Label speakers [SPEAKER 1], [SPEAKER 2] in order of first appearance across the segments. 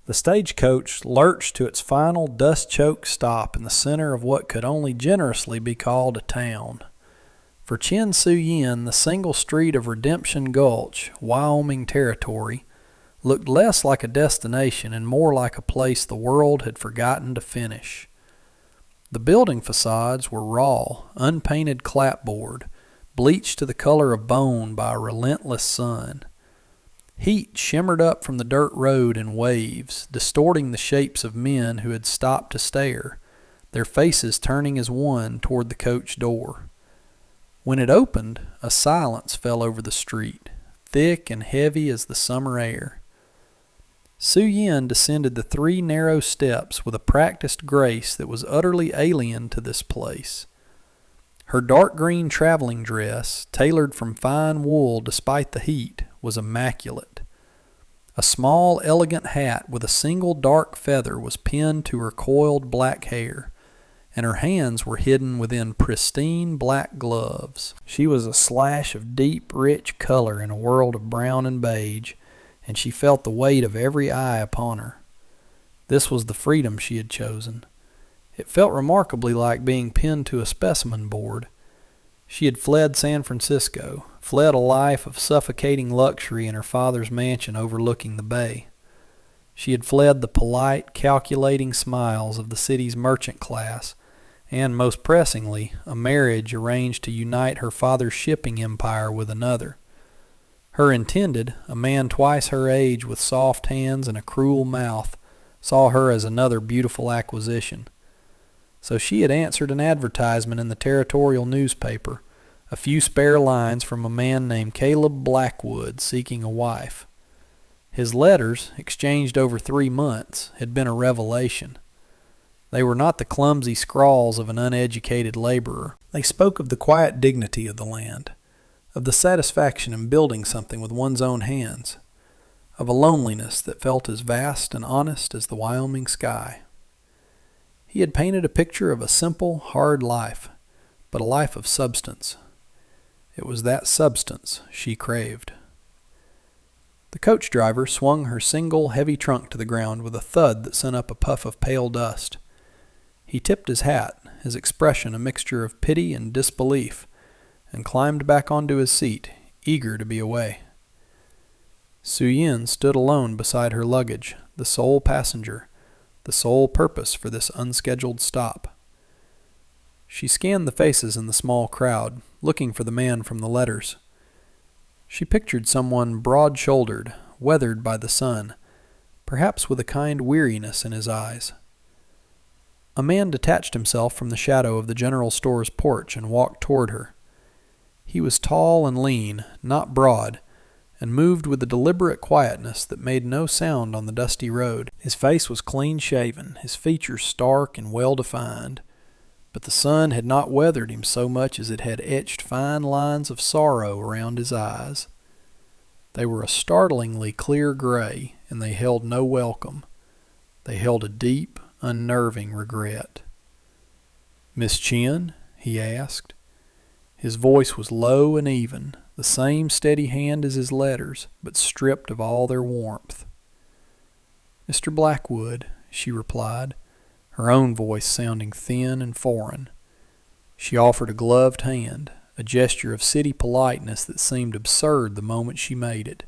[SPEAKER 1] The stagecoach lurched to its final dust-choked stop in the center of what could only generously be called a town. For Chin Su Yin, the single street of Redemption Gulch, Wyoming Territory, looked less like a destination and more like a place the world had forgotten to finish. The building facades were raw, unpainted clapboard, bleached to the color of bone by a relentless sun. Heat shimmered up from the dirt road in waves, distorting the shapes of men who had stopped to stare, their faces turning as one toward the coach door. When it opened, a silence fell over the street, thick and heavy as the summer air. Su Yin descended the 3 narrow steps with a practiced grace that was utterly alien to this place. Her dark green traveling dress, tailored from fine wool despite the heat, was immaculate. A small, elegant hat with a single dark feather was pinned to her coiled black hair, and her hands were hidden within pristine black gloves. She was a slash of deep, rich color in a world of brown and beige, and she felt the weight of every eye upon her. This was the freedom she had chosen. It felt remarkably like being pinned to a specimen board. She had fled San Francisco, fled a life of suffocating luxury in her father's mansion overlooking the bay. She had fled the polite, calculating smiles of the city's merchant class, and, most pressingly, a marriage arranged to unite her father's shipping empire with another. Her intended, a man twice her age with soft hands and a cruel mouth, saw her as another beautiful acquisition. So she had answered an advertisement in the territorial newspaper, a few spare lines from a man named Caleb Blackwood seeking a wife. His letters, exchanged over 3 months, had been a revelation. They were not the clumsy scrawls of an uneducated laborer. They spoke of the quiet dignity of the land, of the satisfaction in building something with one's own hands, of a loneliness that felt as vast and honest as the Wyoming sky. He had painted a picture of a simple, hard life, but a life of substance. It was that substance she craved. The coach driver swung her single, heavy trunk to the ground with a thud that sent up a puff of pale dust. He tipped his hat, his expression a mixture of pity and disbelief, and climbed back onto his seat, eager to be away. Su Yin stood alone beside her luggage, the sole passenger, the sole purpose for this unscheduled stop. She scanned the faces in the small crowd, looking for the man from the letters. She pictured someone broad-shouldered, weathered by the sun, perhaps with a kind weariness in his eyes. A man detached himself from the shadow of the general store's porch and walked toward her. He was tall and lean, not broad, and moved with a deliberate quietness that made no sound on the dusty road. His face was clean-shaven, his features stark and well-defined, but the sun had not weathered him so much as it had etched fine lines of sorrow around his eyes. They were a startlingly clear gray, and they held no welcome. They held a deep, unnerving regret. "Miss Chin?" he asked. His voice was low and even, the same steady hand as his letters, but stripped of all their warmth. "Mr. Blackwood," she replied, her own voice sounding thin and foreign. She offered a gloved hand, a gesture of city politeness that seemed absurd the moment she made it.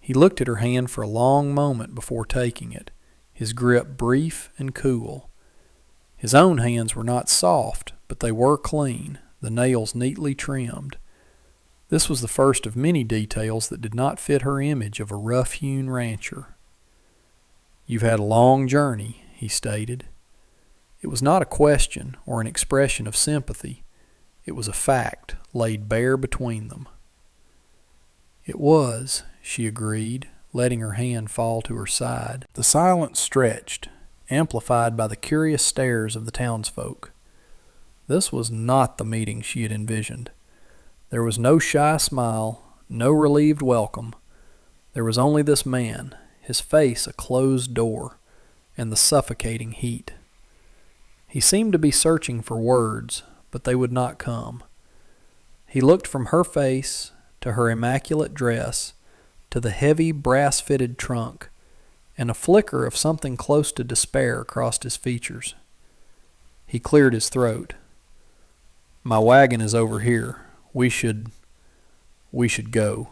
[SPEAKER 1] He looked at her hand for a long moment before taking it, his grip brief and cool. His own hands were not soft, but they were clean, the nails neatly trimmed. This was the first of many details that did not fit her image of a rough-hewn rancher. "You've had a long journey," he stated. It was not a question or an expression of sympathy. It was a fact laid bare between them. "It was," she agreed, letting her hand fall to her side. The silence stretched, amplified by the curious stares of the townsfolk. This was not the meeting she had envisioned. There was no shy smile, no relieved welcome. There was only this man, his face a closed door, and the suffocating heat. He seemed to be searching for words, but they would not come. He looked from her face to her immaculate dress to the heavy brass-fitted trunk, and a flicker of something close to despair crossed his features. He cleared his throat. "My wagon is over here. We should go."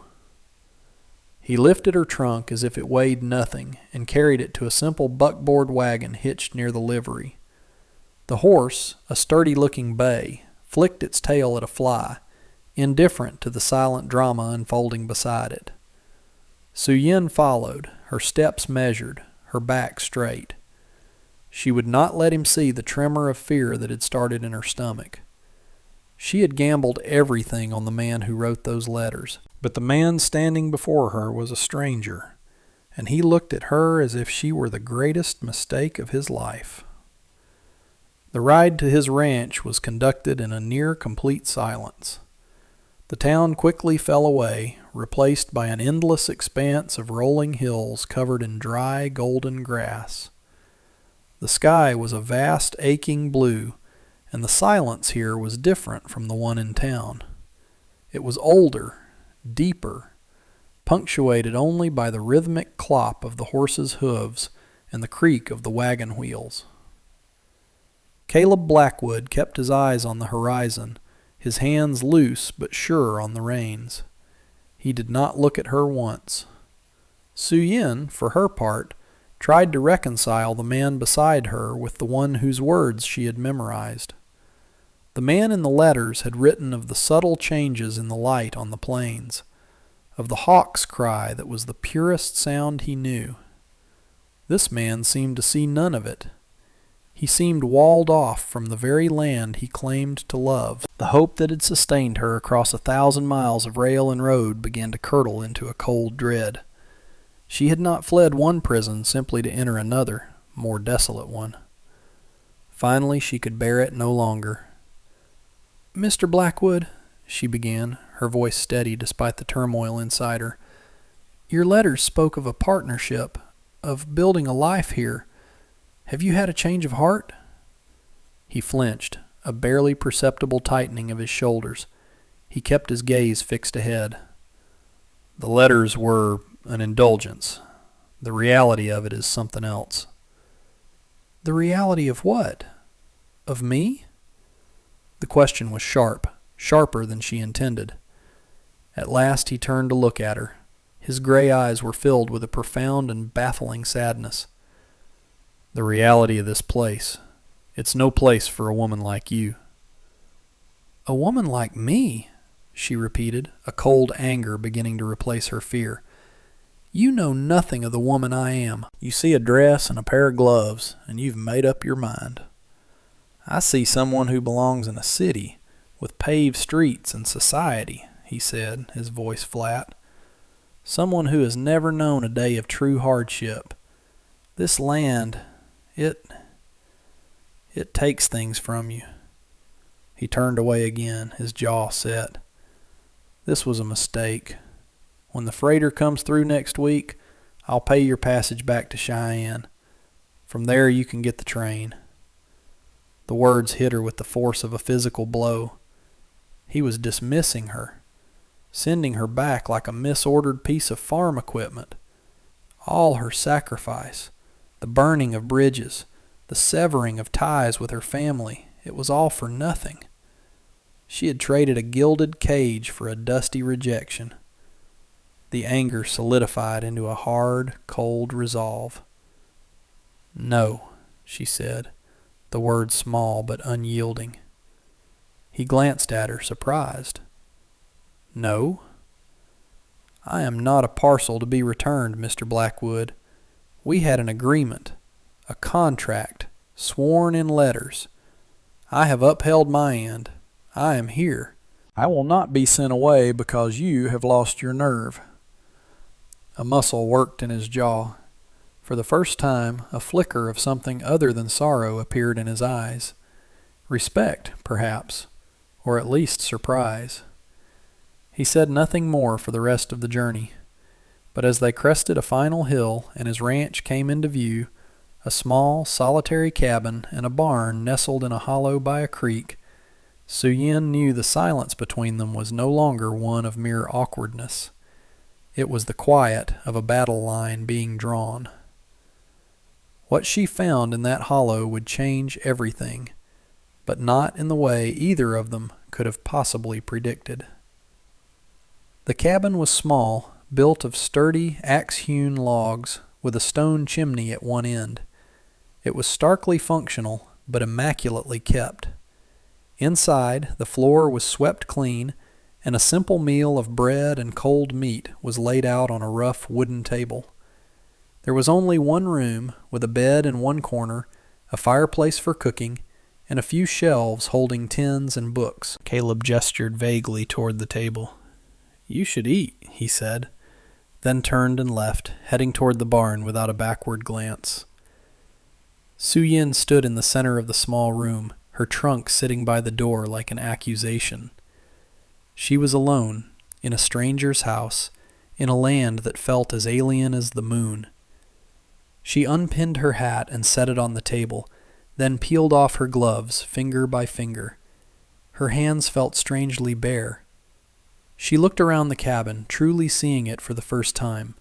[SPEAKER 1] He lifted her trunk as if it weighed nothing and carried it to a simple buckboard wagon hitched near the livery. The horse, a sturdy-looking bay, flicked its tail at a fly, indifferent to the silent drama unfolding beside it. Su-yin followed, her steps measured, her back straight. She would not let him see the tremor of fear that had started in her stomach. She had gambled everything on the man who wrote those letters, but the man standing before her was a stranger, and he looked at her as if she were the greatest mistake of his life. The ride to his ranch was conducted in a near-complete silence. The town quickly fell away, replaced by an endless expanse of rolling hills covered in dry, golden grass. The sky was a vast, aching blue, and the silence here was different from the one in town. It was older, deeper, punctuated only by the rhythmic clop of the horse's hooves and the creak of the wagon wheels. Caleb Blackwood kept his eyes on the horizon, his hands loose but sure on the reins. He did not look at her once. Su-yin, for her part, tried to reconcile the man beside her with the one whose words she had memorized. The man in the letters had written of the subtle changes in the light on the plains, of the hawk's cry that was the purest sound he knew. This man seemed to see none of it. He seemed walled off from the very land he claimed to love. The hope that had sustained her across 1,000 miles of rail and road began to curdle into a cold dread. She had not fled one prison simply to enter another, more desolate one. Finally, she could bear it no longer. "Mr. Blackwood," she began, her voice steady despite the turmoil inside her, "your letters spoke of a partnership, of building a life here. Have you had a change of heart?" He flinched, a barely perceptible tightening of his shoulders. He kept his gaze fixed ahead. "The letters were an indulgence. The reality of it is something else." "The reality of what? Of me?" The question was sharp, sharper than she intended. At last he turned to look at her. His gray eyes were filled with a profound and baffling sadness. "The reality of this place. It's no place for a woman like you." "A woman like me?" she repeated, a cold anger beginning to replace her fear. "You know nothing of the woman I am. You see a dress and a pair of gloves, and you've made up your mind. I see someone who belongs in a city, with paved streets and society," he said, his voice flat. "Someone who has never known a day of true hardship. This land, it takes things from you." He turned away again, his jaw set. "This was a mistake. When the freighter comes through next week, I'll pay your passage back to Cheyenne. From there you can get the train." The words hit her with the force of a physical blow. He was dismissing her, sending her back like a misordered piece of farm equipment. All her sacrifice, the burning of bridges, the severing of ties with her family, it was all for nothing. She had traded a gilded cage for a dusty rejection. The anger solidified into a hard, cold resolve. "No," she said, the words small but unyielding. He glanced at her, surprised. "No? I am not a parcel to be returned, Mr. Blackwood. We had an agreement, a contract, sworn in letters. I have upheld my end. I am here. I will not be sent away because you have lost your nerve." A muscle worked in his jaw. For the first time, a flicker of something other than sorrow appeared in his eyes. Respect, perhaps, or at least surprise. He said nothing more for the rest of the journey, but as they crested a final hill and his ranch came into view, a small, solitary cabin and a barn nestled in a hollow by a creek, Su-yin knew the silence between them was no longer one of mere awkwardness. It was the quiet of a battle line being drawn. What she found in that hollow would change everything, but not in the way either of them could have possibly predicted. The cabin was small, built of sturdy, axe-hewn logs with a stone chimney at one end. It was starkly functional, but immaculately kept. Inside, the floor was swept clean, and a simple meal of bread and cold meat was laid out on a rough wooden table. There was only one room, with a bed in one corner, a fireplace for cooking, and a few shelves holding tins and books. Caleb gestured vaguely toward the table. "You should eat," he said, then turned and left, heading toward the barn without a backward glance. Su-Yin stood in the center of the small room, her trunk sitting by the door like an accusation. She was alone, in a stranger's house, in a land that felt as alien as the moon. She unpinned her hat and set it on the table, then peeled off her gloves, finger by finger. Her hands felt strangely bare. She looked around the cabin, truly seeing it for the first time.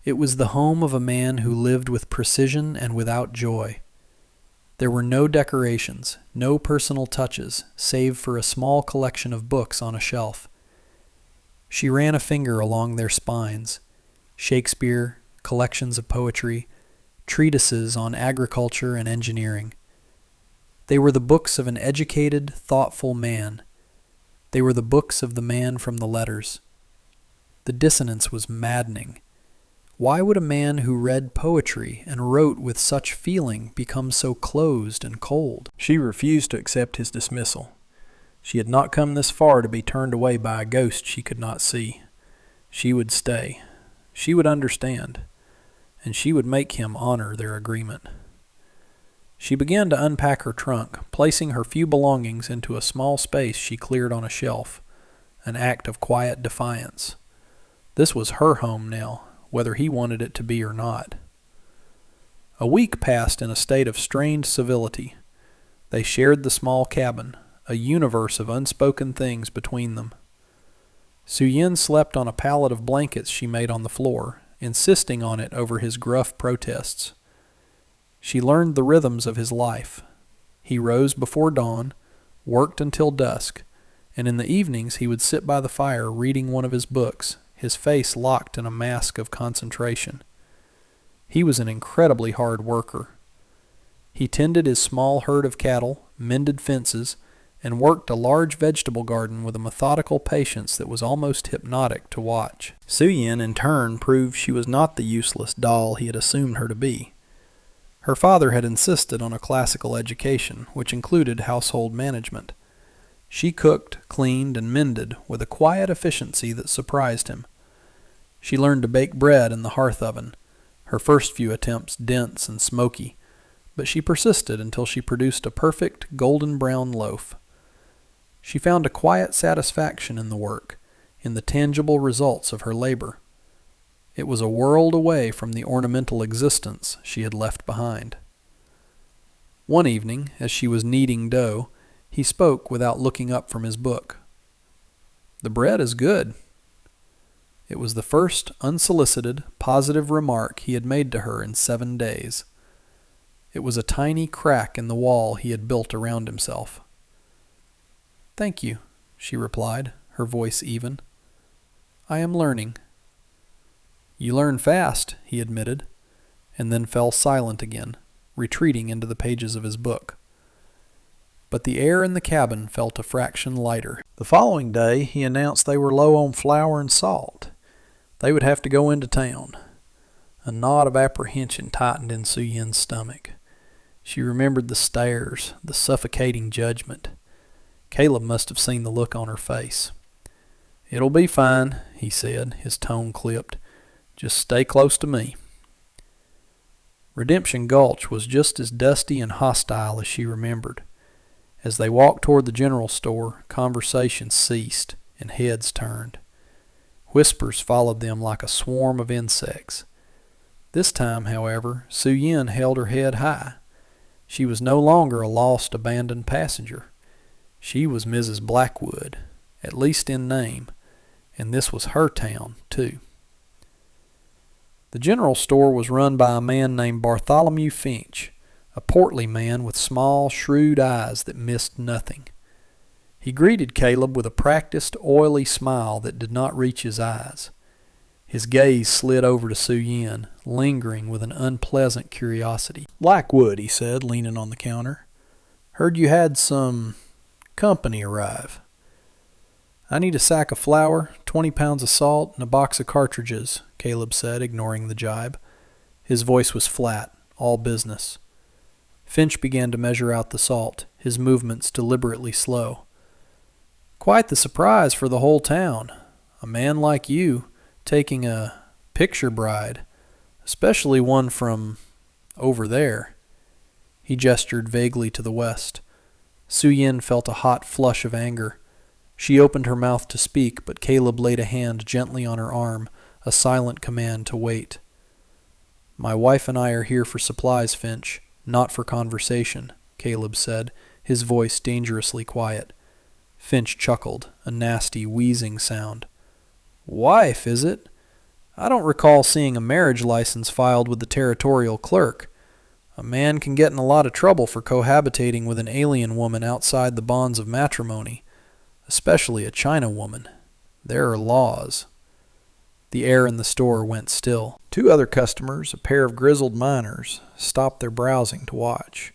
[SPEAKER 1] It was the home of a man who lived with precision and without joy. There were no decorations, no personal touches, save for a small collection of books on a shelf. She ran a finger along their spines. Shakespeare, collections of poetry, treatises on agriculture and engineering. They were the books of an educated, thoughtful man. They were the books of the man from the letters. The dissonance was maddening. Why would a man who read poetry and wrote with such feeling become so closed and cold? She refused to accept his dismissal. She had not come this far to be turned away by a ghost she could not see. She would stay. She would understand. And she would make him honor their agreement. She began to unpack her trunk, placing her few belongings into a small space she cleared on a shelf, an act of quiet defiance. This was her home now, whether he wanted it to be or not. A week passed in a state of strained civility. They shared the small cabin, a universe of unspoken things between them. Su-Yin slept on a pallet of blankets she made on the floor, insisting on it over his gruff protests. She learned the rhythms of his life. He rose before dawn, worked until dusk, and in the evenings he would sit by the fire reading one of his books, his face locked in a mask of concentration. He was an incredibly hard worker. He tended his small herd of cattle, mended fences, and worked a large vegetable garden with a methodical patience that was almost hypnotic to watch. Su-Yin, in turn, proved she was not the useless doll he had assumed her to be. Her father had insisted on a classical education, which included household management. She cooked, cleaned, and mended with a quiet efficiency that surprised him. She learned to bake bread in the hearth oven, her first few attempts dense and smoky, but she persisted until she produced a perfect golden brown loaf. She found a quiet satisfaction in the work, in the tangible results of her labor. It was a world away from the ornamental existence she had left behind. One evening, as she was kneading dough, he spoke without looking up from his book. "The bread is good." It was the first unsolicited, positive remark he had made to her in 7 days. It was a tiny crack in the wall he had built around himself. "Thank you," she replied, her voice even. "I am learning." "You learn fast," he admitted, and then fell silent again, retreating into the pages of his book. But the air in the cabin felt a fraction lighter. The following day he announced they were low on flour and salt. They would have to go into town. A knot of apprehension tightened in Su-Yin's stomach. She remembered the stares, the suffocating judgment. Caleb must have seen the look on her face. "It'll be fine," he said, his tone clipped. "Just stay close to me." Redemption Gulch was just as dusty and hostile as she remembered. As they walked toward the general store, conversation ceased and heads turned. Whispers followed them like a swarm of insects. This time, however, Su-Yin held her head high. She was no longer a lost, abandoned passenger. She was Mrs. Blackwood, at least in name, and this was her town, too. The general store was run by a man named Bartholomew Finch, a portly man with small, shrewd eyes that missed nothing. He greeted Caleb with a practiced, oily smile that did not reach his eyes. His gaze slid over to Su Yin, lingering with an unpleasant curiosity. "Blackwood," he said, leaning on the counter. "Heard you had some company arrive." "I need a sack of flour, 20 pounds of salt, and a box of cartridges," Caleb said, ignoring the jibe. His voice was flat, all business. Finch began to measure out the salt, his movements deliberately slow. "Quite the surprise for the whole town. A man like you taking a picture bride, especially one from over there." He gestured vaguely to the west. Su Yin felt a hot flush of anger. She opened her mouth to speak, but Caleb laid a hand gently on her arm, a silent command to wait. "My wife and I are here for supplies, Finch, not for conversation," Caleb said, his voice dangerously quiet. Finch chuckled, a nasty, wheezing sound. "Wife, is it? I don't recall seeing a marriage license filed with the territorial clerk. A man can get in a lot of trouble for cohabitating with an alien woman outside the bonds of matrimony, especially a China woman. There are laws." The air in the store went still. Two other customers, a pair of grizzled miners, stopped their browsing to watch.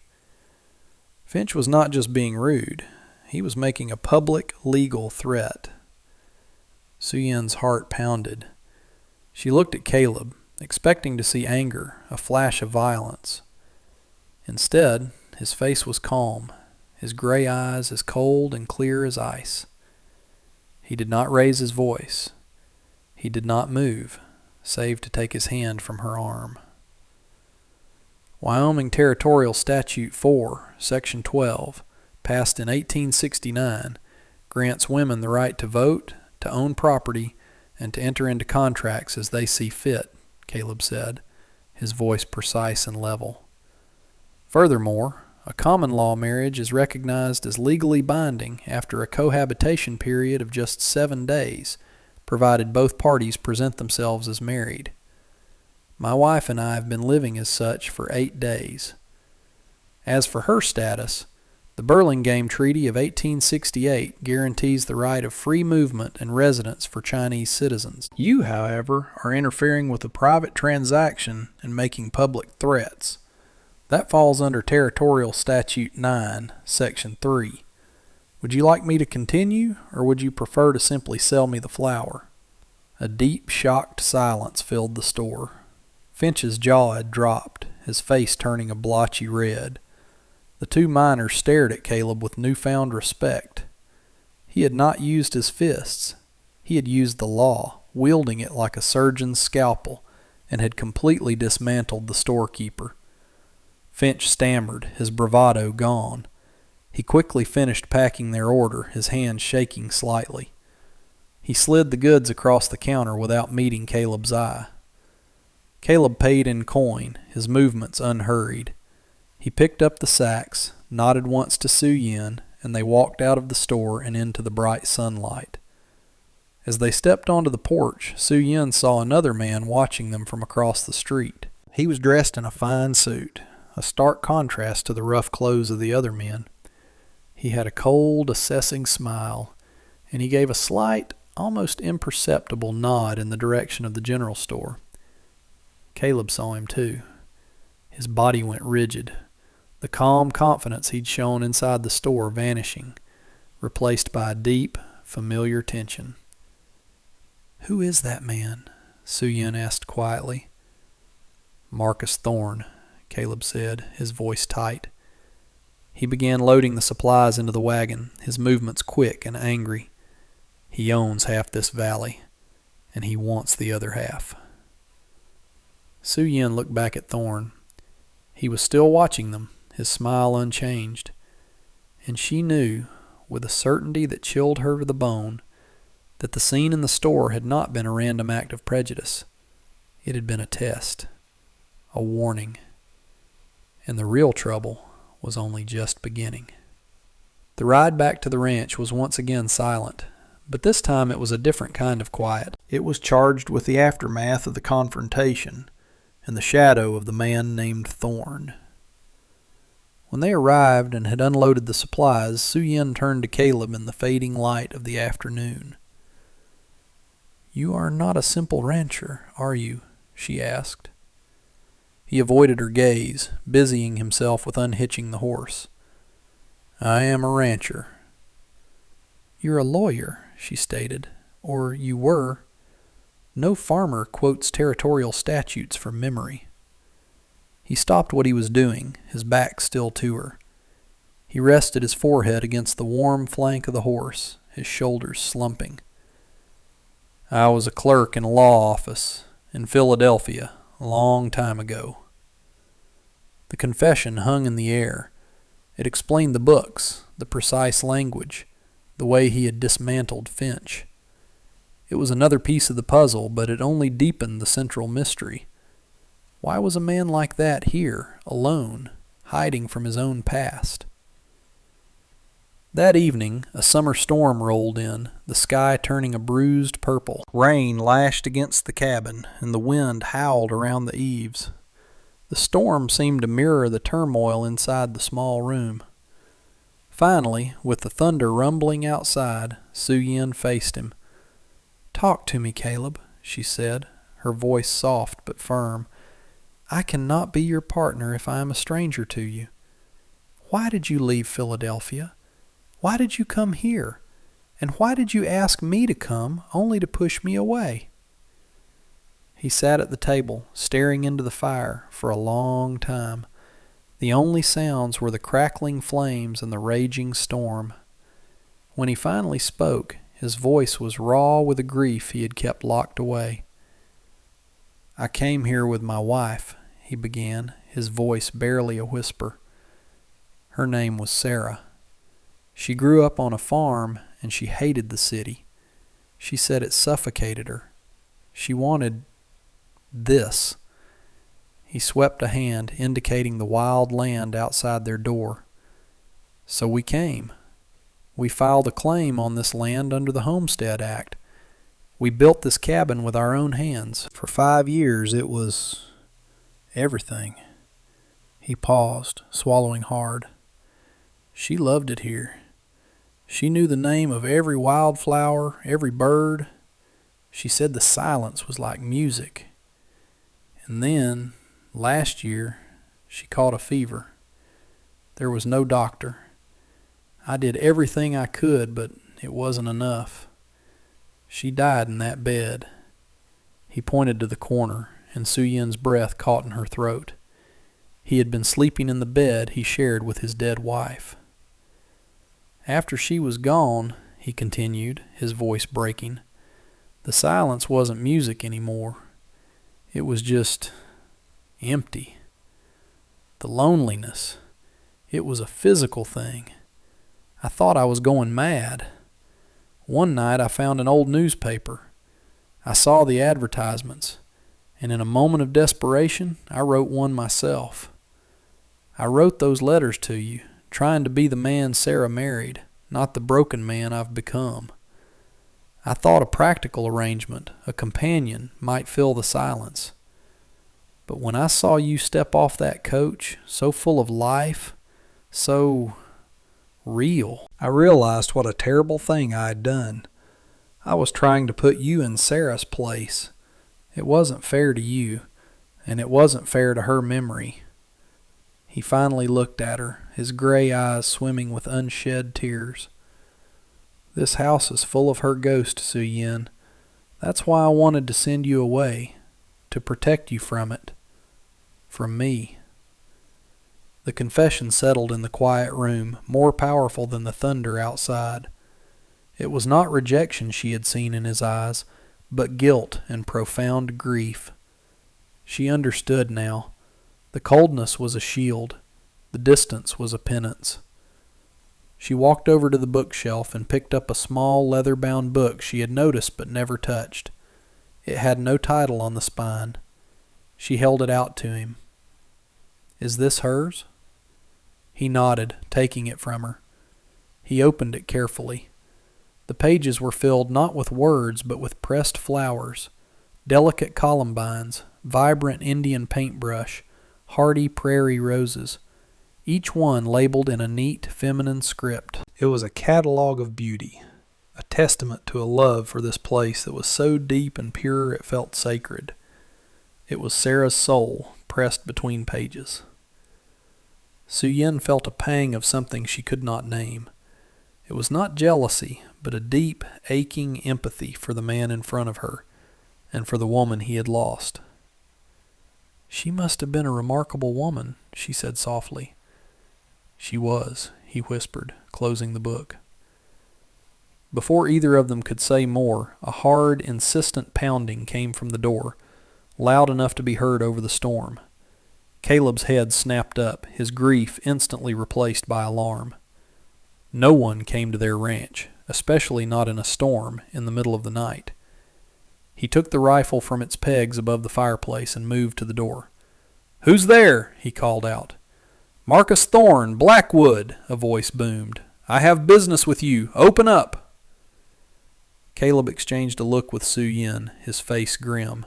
[SPEAKER 1] Finch was not just being rude. He was making a public, legal threat. Su Yin's heart pounded. She looked at Caleb, expecting to see anger, a flash of violence. Instead, his face was calm, his gray eyes as cold and clear as ice. He did not raise his voice. He did not move, save to take his hand from her arm. Wyoming Territorial Statute 4, Section 12, passed in 1869, grants women the right to vote, to own property, and to enter into contracts as they see fit, Caleb said, his voice precise and level. Furthermore, a common law marriage is recognized as legally binding after a cohabitation period of just 7 days, provided both parties present themselves as married. My wife and I have been living as such for 8 days. As for her status, the Burlingame Treaty of 1868 guarantees the right of free movement and residence for Chinese citizens. You, however, are interfering with a private transaction and making public threats. That falls under Territorial Statute 9, Section 3. Would you like me to continue, or would you prefer to simply sell me the flour?" A deep, shocked silence filled the store. Finch's jaw had dropped, his face turning a blotchy red. The two miners stared at Caleb with newfound respect. He had not used his fists. He had used the law, wielding it like a surgeon's scalpel, and had completely dismantled the storekeeper. Finch stammered, his bravado gone. He quickly finished packing their order, his hand shaking slightly. He slid the goods across the counter without meeting Caleb's eye. Caleb paid in coin, his movements unhurried. He picked up the sacks, nodded once to Su Yin, and they walked out of the store and into the bright sunlight. As they stepped onto the porch, Su Yin saw another man watching them from across the street. He was dressed in a fine suit, a stark contrast to the rough clothes of the other men. He had a cold, assessing smile, and he gave a slight, almost imperceptible nod in the direction of the general store. Caleb saw him too. His body went rigid, the calm confidence he'd shown inside the store vanishing, replaced by a deep, familiar tension. "Who is that man?" Su Yin asked quietly. "Marcus Thorne," Caleb said, his voice tight. He began loading the supplies into the wagon, his movements quick and angry. "He owns half this valley, and he wants the other half." Su Yin looked back at Thorne. He was still watching them, his smile unchanged, and she knew, with a certainty that chilled her to the bone, that the scene in the store had not been a random act of prejudice. It had been a test, a warning, and the real trouble was only just beginning. The ride back to the ranch was once again silent, But this time it was a different kind of quiet. It was charged with the aftermath of the confrontation and the shadow of the man named Thorne. When they arrived and had unloaded the supplies, Su-Yin turned to Caleb in the fading light of the afternoon. "You are not a simple rancher, are you?" she asked. He avoided her gaze, busying himself with unhitching the horse. "I am a rancher." "You're a lawyer," she stated. "Or you were. No farmer quotes territorial statutes from memory." He stopped what he was doing, his back still to her. He rested his forehead against the warm flank of the horse, his shoulders slumping. "I was a clerk in a law office in Philadelphia a long time ago." The confession hung in the air. It explained the books, the precise language, the way he had dismantled Finch. It was another piece of the puzzle, but it only deepened the central mystery. Why was a man like that here, alone, hiding from his own past? That evening, a summer storm rolled in, the sky turning a bruised purple. Rain lashed against the cabin, and the wind howled around the eaves. The storm seemed to mirror the turmoil inside the small room. Finally, with the thunder rumbling outside, Su-Yin faced him. "Talk to me, Caleb," she said, her voice soft but firm. "I cannot be your partner if I am a stranger to you. Why did you leave Philadelphia? Why did you come here? And why did you ask me to come, only to push me away?" He sat at the table, staring into the fire, for a long time. The only sounds were the crackling flames and the raging storm. When he finally spoke, his voice was raw with a grief he had kept locked away. "I came here with my wife," he began, his voice barely a whisper. "Her name was Sarah. She grew up on a farm, and she hated the city. She said it suffocated her. She wanted this." He swept a hand, indicating the wild land outside their door. "So we came. We filed a claim on this land under the Homestead Act. We built this cabin with our own hands. For 5 years it was everything." He paused, swallowing hard. "She loved it here. She knew the name of every wildflower, every bird. She said the silence was like music. And then, last year, she caught a fever. There was no doctor. I did everything I could, but it wasn't enough. She died in that bed." He pointed to the corner, and Su-Yin's breath caught in her throat. He had been sleeping in the bed he shared with his dead wife. "After she was gone," he continued, his voice breaking, "the silence wasn't music anymore. It was just empty. The loneliness, it was a physical thing. I thought I was going mad. One night I found an old newspaper. I saw the advertisements, and in a moment of desperation, I wrote one myself. I wrote those letters to you, trying to be the man Sarah married, not the broken man I've become. I thought a practical arrangement, a companion, might fill the silence. But when I saw you step off that coach, so full of life, so real, I realized what a terrible thing I had done. I was trying to put you in Sarah's place. It wasn't fair to you, and it wasn't fair to her memory." He finally looked at her, his gray eyes swimming with unshed tears. "This house is full of her ghost, Su-Yin. That's why I wanted to send you away, to protect you from it. From me." The confession settled in the quiet room, more powerful than the thunder outside. It was not rejection she had seen in his eyes, but guilt and profound grief. She understood now. The coldness was a shield. The distance was a penance. She walked over to the bookshelf and picked up a small leather-bound book she had noticed but never touched. It had no title on the spine. She held it out to him. "Is this hers?" He nodded, taking it from her. He opened it carefully. The pages were filled not with words but with pressed flowers, delicate columbines, vibrant Indian paintbrush, hardy prairie roses, each one labeled in a neat feminine script. It was a catalog of beauty, a testament to a love for this place that was so deep and pure it felt sacred. It was Sarah's soul pressed between pages. Su-yin felt a pang of something she could not name. It was not jealousy, but a deep, aching empathy for the man in front of her, and for the woman he had lost. "She must have been a remarkable woman," she said softly. "She was," he whispered, closing the book. Before either of them could say more, a hard, insistent pounding came from the door, loud enough to be heard over the storm. Caleb's head snapped up, his grief instantly replaced by alarm. No one came to their ranch, especially not in a storm, in the middle of the night. He took the rifle from its pegs above the fireplace and moved to the door. "Who's there?" he called out. "Marcus Thorne, Blackwood," a voice boomed. "I have business with you. Open up." Caleb exchanged a look with Su-yin, his face grim.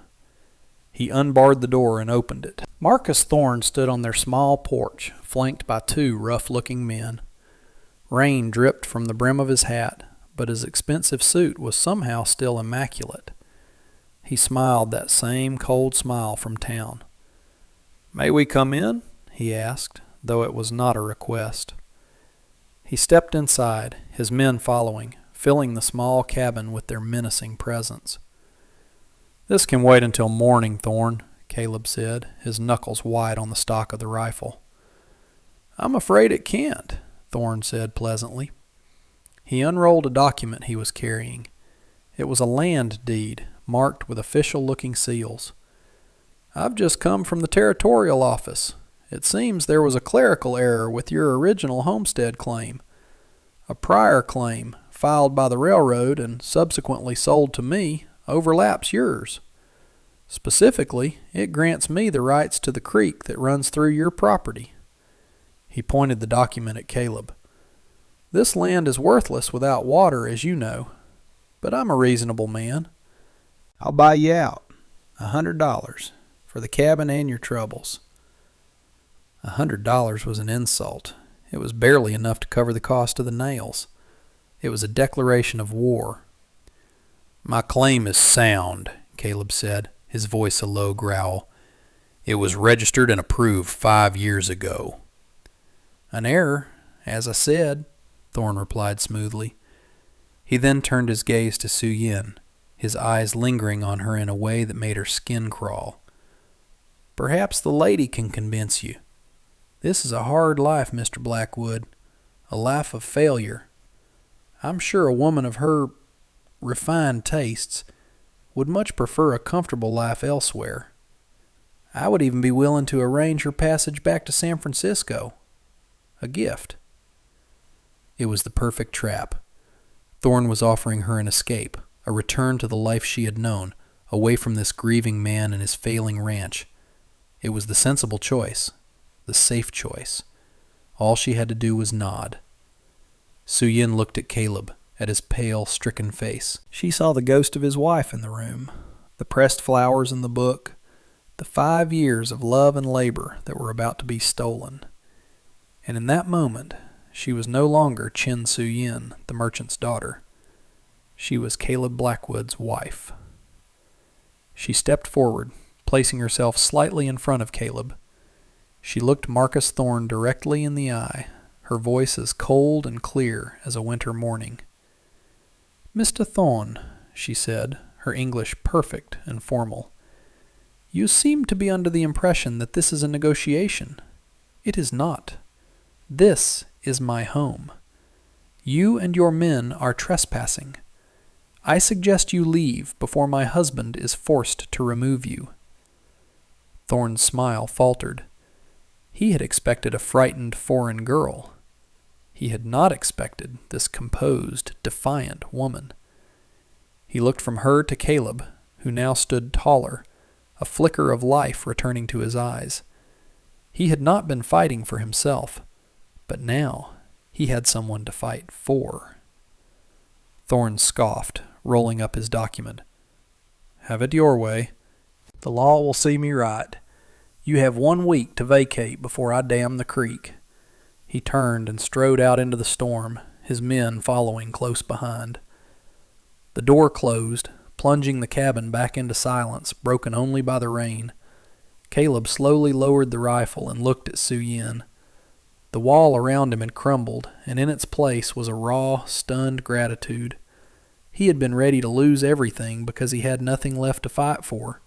[SPEAKER 1] He unbarred the door and opened it. Marcus Thorne stood on their small porch, flanked by two rough-looking men. Rain dripped from the brim of his hat, but his expensive suit was somehow still immaculate. He smiled that same cold smile from town. "May we come in?" he asked, though it was not a request. He stepped inside, his men following, filling the small cabin with their menacing presence. "This can wait until morning, Thorne," Caleb said, his knuckles white on the stock of the rifle. "I'm afraid it can't," Thorne said pleasantly. He unrolled a document he was carrying. It was a land deed, marked with official-looking seals. "I've just come from the territorial office. It seems there was a clerical error with your original homestead claim. A prior claim, filed by the railroad and subsequently sold to me, overlaps yours. Specifically, it grants me the rights to the creek that runs through your property." He pointed the document at Caleb. "This land is worthless without water, as you know, but I'm a reasonable man. I'll buy you out. $100 for the cabin and your troubles." $100 was an insult. It was barely enough to cover the cost of the nails. It was a declaration of war. "My claim is sound," Caleb said, his voice a low growl. "It was registered and approved 5 years ago." "An error, as I said," Thorne replied smoothly. He then turned his gaze to Su-yin, his eyes lingering on her in a way that made her skin crawl. "Perhaps the lady can convince you. This is a hard life, Mr. Blackwood, a life of failure. I'm sure a woman of her refined tastes would much prefer a comfortable life elsewhere. I would even be willing to arrange her passage back to San Francisco. A gift." It was the perfect trap. Thorne was offering her an escape, a return to the life she had known, away from this grieving man and his failing ranch. It was the sensible choice, the safe choice. All she had to do was nod. Su-yin looked at Caleb, at his pale, stricken face. She saw the ghost of his wife in the room, the pressed flowers in the book, the 5 years of love and labor that were about to be stolen. And in that moment, she was no longer Chin Su-yin, the merchant's daughter. She was Caleb Blackwood's wife. She stepped forward, placing herself slightly in front of Caleb. She looked Marcus Thorne directly in the eye, her voice as cold and clear as a winter morning. "Mr. Thorne," she said, her English perfect and formal, "you seem to be under the impression that this is a negotiation. It is not. This is my home. You and your men are trespassing. I suggest you leave before my husband is forced to remove you." Thorne's smile faltered. He had expected a frightened foreign girl. He had not expected this composed, defiant woman. He looked from her to Caleb, who now stood taller, a flicker of life returning to his eyes. He had not been fighting for himself, but now he had someone to fight for. Thorne scoffed, rolling up his document. Have it your way. The law will see me right. You have 1 week to vacate before I dam the creek. He turned and strode out into the storm, his men following close behind. The door closed, plunging the cabin back into silence, broken only by the rain. Caleb slowly lowered the rifle and looked at Su-Yin. The wall around him had crumbled, and in its place was a raw, stunned gratitude. He had been ready to lose everything because he had nothing left to fight for,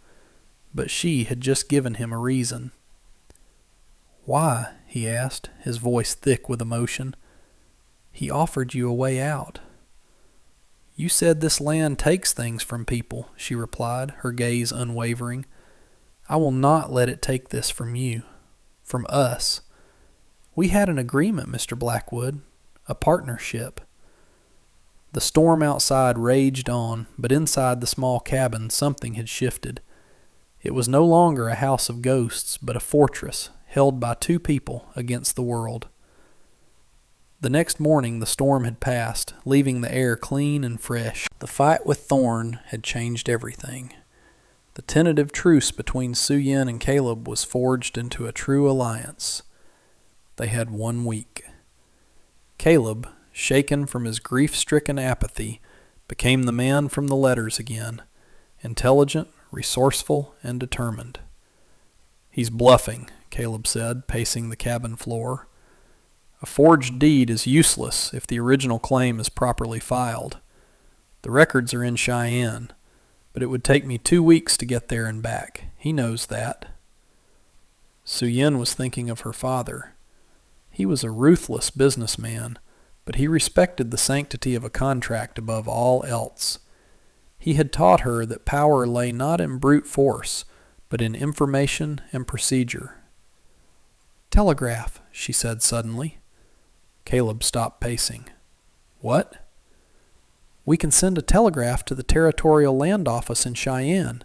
[SPEAKER 1] but she had just given him a reason. "Why?" he asked, his voice thick with emotion. "He offered you a way out." "You said this land takes things from people," she replied, her gaze unwavering. "I will not let it take this from you, from us. We had an agreement, Mr. Blackwood, a partnership." The storm outside raged on, but inside the small cabin something had shifted. It was no longer a house of ghosts, but a fortress held by 2 people against the world. The next morning the storm had passed, leaving the air clean and fresh. The fight with Thorne had changed everything. The tentative truce between Su-Yin and Caleb was forged into a true alliance. They had 1 week. Caleb, shaken from his grief-stricken apathy, became the man from the letters again, intelligent, resourceful, and determined. "He's bluffing," Caleb said, pacing the cabin floor. "A forged deed is useless if the original claim is properly filed. The records are in Cheyenne, but it would take me 2 weeks to get there and back. He knows that." Su-Yin was thinking of her father. He was a ruthless businessman, but he respected the sanctity of a contract above all else. He had taught her that power lay not in brute force, but in information and procedure. "Telegraph," she said suddenly. Caleb stopped pacing. "What?" "We can send a telegraph to the Territorial Land Office in Cheyenne.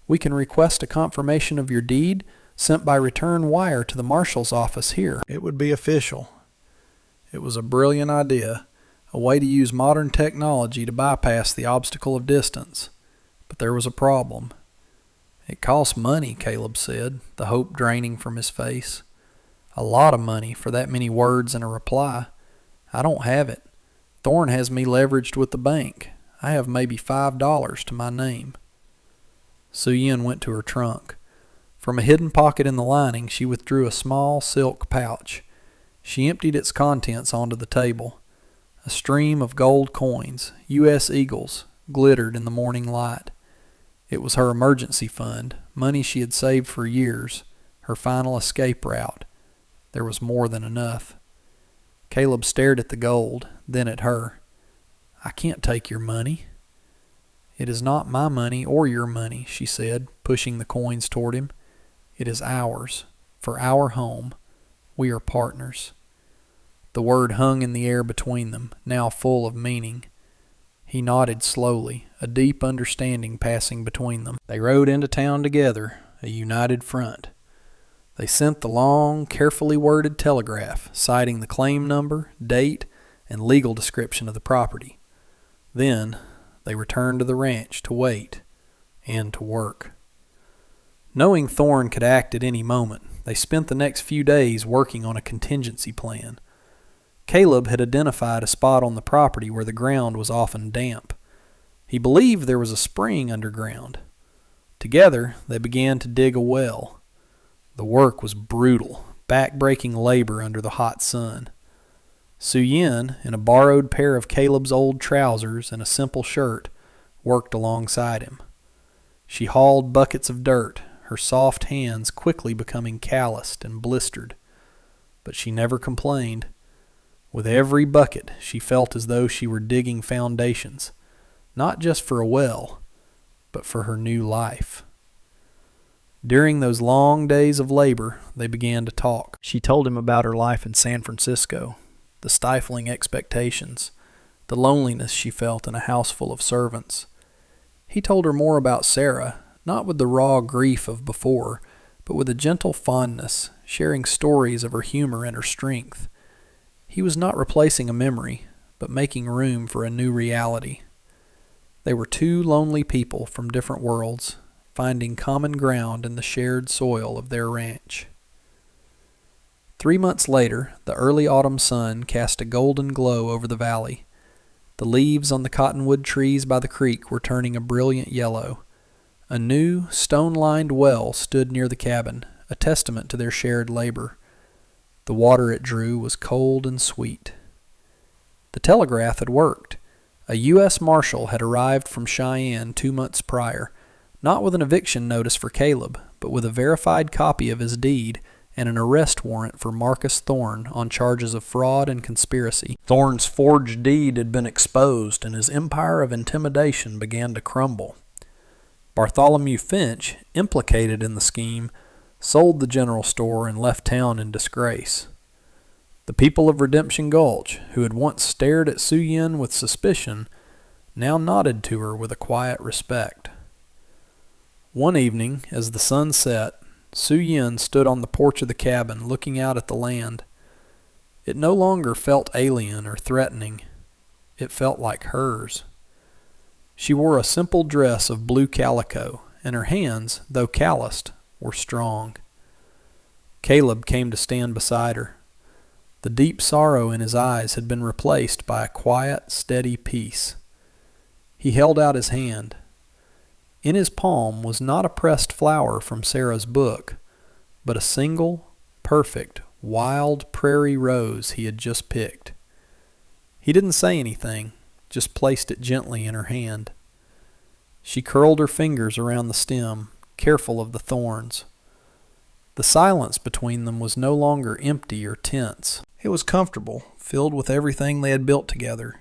[SPEAKER 1] We can request a confirmation of your deed sent by return wire to the marshal's office here. It would be official." It was a brilliant idea, a way to use modern technology to bypass the obstacle of distance. But there was a problem. "It costs money," Caleb said, the hope draining from his face. "A lot of money for that many words in a reply. I don't have it. Thorne has me leveraged with the bank. I have maybe $5 to my name." Su-Yin went to her trunk. From a hidden pocket in the lining, she withdrew a small silk pouch. She emptied its contents onto the table. A stream of gold coins, U.S. Eagles, glittered in the morning light. It was her emergency fund, money she had saved for years, her final escape route. There was more than enough. Caleb stared at the gold, then at her. "I can't take your money." "It is not my money or your money," she said, pushing the coins toward him. "It is ours, for our home. We are partners." The word hung in the air between them, now full of meaning. He nodded slowly, a deep understanding passing between them. They rode into town together, a united front. They sent the long, carefully worded telegraph, citing the claim number, date, and legal description of the property. Then they returned to the ranch to wait and to work. Knowing Thorne could act at any moment, they spent the next few days working on a contingency plan. Caleb had identified a spot on the property where the ground was often damp. He believed there was a spring underground. Together, they began to dig a well. The work was brutal, back-breaking labor under the hot sun. Su-Yin, in a borrowed pair of Caleb's old trousers and a simple shirt, worked alongside him. She hauled buckets of dirt, her soft hands quickly becoming calloused and blistered. But she never complained. With every bucket, she felt as though she were digging foundations, not just for a well, but for her new life. During those long days of labor, they began to talk. She told him about her life in San Francisco, the stifling expectations, the loneliness she felt in a house full of servants. He told her more about Sarah, not with the raw grief of before, but with a gentle fondness, sharing stories of her humor and her strength. He was not replacing a memory, but making room for a new reality. They were two lonely people from different worlds, finding common ground in the shared soil of their ranch. 3 months later, the early autumn sun cast a golden glow over the valley. The leaves on the cottonwood trees by the creek were turning a brilliant yellow. A new, stone-lined well stood near the cabin, a testament to their shared labor. The water it drew was cold and sweet. The telegraph had worked. A U.S. Marshal had arrived from Cheyenne 2 months prior, not with an eviction notice for Caleb, but with a verified copy of his deed and an arrest warrant for Marcus Thorne on charges of fraud and conspiracy. Thorne's forged deed had been exposed, and his empire of intimidation began to crumble. Bartholomew Finch, implicated in the scheme, sold the general store and left town in disgrace. The people of Redemption Gulch, who had once stared at Su Yin with suspicion, now nodded to her with a quiet respect. One evening, as the sun set, Su Yin stood on the porch of the cabin looking out at the land. It no longer felt alien or threatening. It felt like hers. She wore a simple dress of blue calico, and her hands, though calloused, were strong. Caleb came to stand beside her. The deep sorrow in his eyes had been replaced by a quiet, steady peace. He held out his hand. In his palm was not a pressed flower from Sarah's book, but a single, perfect, wild prairie rose he had just picked. He didn't say anything, just placed it gently in her hand. She curled her fingers around the stem, careful of the thorns. The silence between them was no longer empty or tense. It was comfortable, filled with everything they had built together.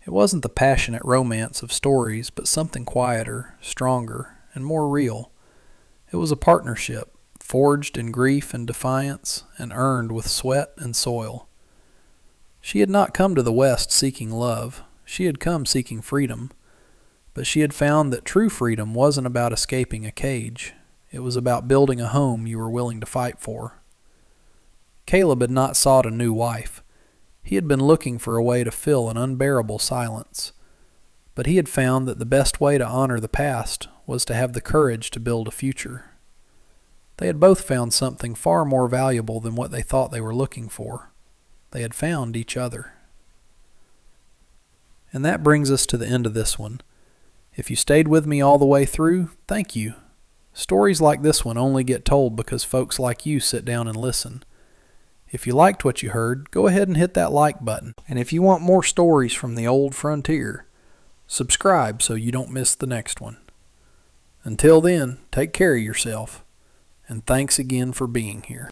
[SPEAKER 1] It wasn't the passionate romance of stories, but something quieter, stronger, and more real. It was a partnership, forged in grief and defiance, and earned with sweat and soil. She had not come to the West seeking love. She had come seeking freedom. But she had found that true freedom wasn't about escaping a cage. It was about building a home you were willing to fight for. Caleb had not sought a new wife. He had been looking for a way to fill an unbearable silence. But he had found that the best way to honor the past was to have the courage to build a future. They had both found something far more valuable than what they thought they were looking for. They had found each other. And that brings us to the end of this one. If you stayed with me all the way through, thank you. Stories like this one only get told because folks like you sit down and listen. If you liked what you heard, go ahead and hit that like button. And if you want more stories from the old frontier, subscribe so you don't miss the next one. Until then, take care of yourself, and thanks again for being here.